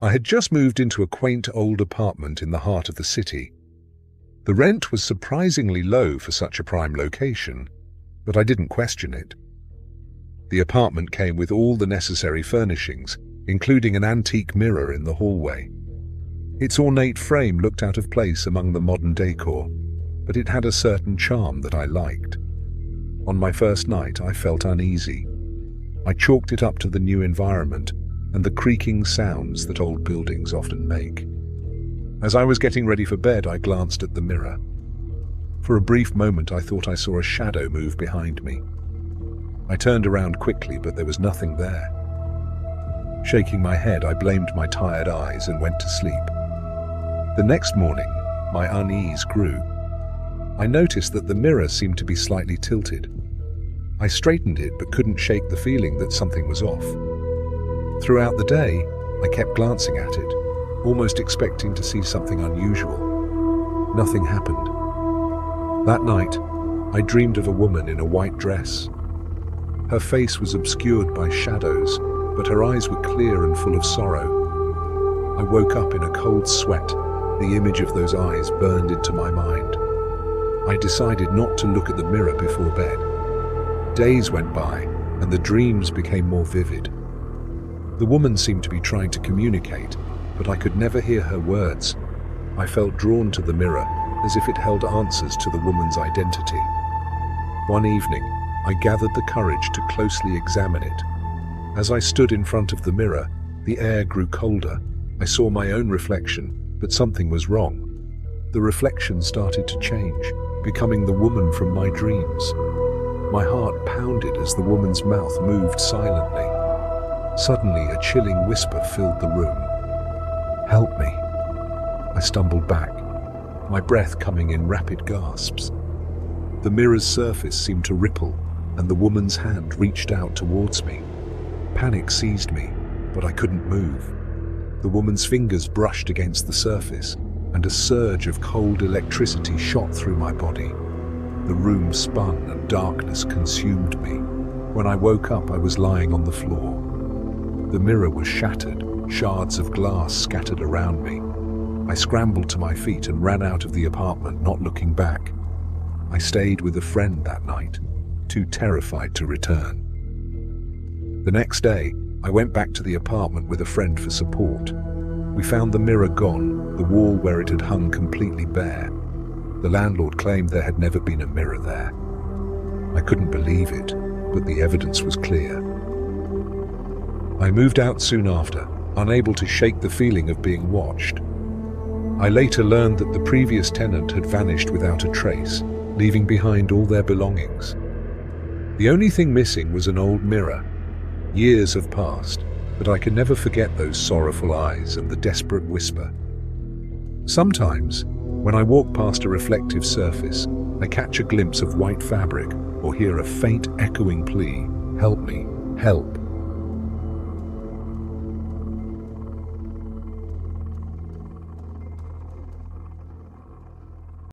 I had just moved into a quaint old apartment in the heart of the city. The rent was surprisingly low for such a prime location, but I didn't question it. The apartment came with all the necessary furnishings, including an antique mirror in the hallway. Its ornate frame looked out of place among the modern decor, but it had a certain charm that I liked. On my first night, I felt uneasy. I chalked it up to the new environment and the creaking sounds that old buildings often make. As I was getting ready for bed, I glanced at the mirror. For a brief moment, I thought I saw a shadow move behind me. I turned around quickly, but there was nothing there. Shaking my head, I blamed my tired eyes and went to sleep. The next morning, my unease grew. I noticed that the mirror seemed to be slightly tilted. I straightened it but couldn't shake the feeling that something was off. Throughout the day, I kept glancing at it, almost expecting to see something unusual. Nothing happened. That night, I dreamed of a woman in a white dress. Her face was obscured by shadows, but her eyes were clear and full of sorrow. I woke up in a cold sweat. The image of those eyes burned into my mind. I decided not to look at the mirror before bed. Days went by, and the dreams became more vivid. The woman seemed to be trying to communicate, but I could never hear her words. I felt drawn to the mirror, as if it held answers to the woman's identity. One evening, I gathered the courage to closely examine it. As I stood in front of the mirror, the air grew colder. I saw my own reflection, but something was wrong. The reflection started to change, becoming the woman from my dreams. My heart pounded as the woman's mouth moved silently. Suddenly, a chilling whisper filled the room. "Help me." I stumbled back, my breath coming in rapid gasps. The mirror's surface seemed to ripple, and the woman's hand reached out towards me. Panic seized me, but I couldn't move. The woman's fingers brushed against the surface, and a surge of cold electricity shot through my body. The room spun and darkness consumed me. When I woke up, I was lying on the floor. The mirror was shattered, shards of glass scattered around me. I scrambled to my feet and ran out of the apartment, not looking back. I stayed with a friend that night, too terrified to return. The next day, I went back to the apartment with a friend for support. We found the mirror gone, the wall where it had hung completely bare. The landlord claimed there had never been a mirror there. I couldn't believe it, but the evidence was clear. I moved out soon after, unable to shake the feeling of being watched. I later learned that the previous tenant had vanished without a trace, leaving behind all their belongings. The only thing missing was an old mirror. Years have passed, but I can never forget those sorrowful eyes and the desperate whisper. Sometimes, when I walk past a reflective surface, I catch a glimpse of white fabric or hear a faint echoing plea, "Help me, help."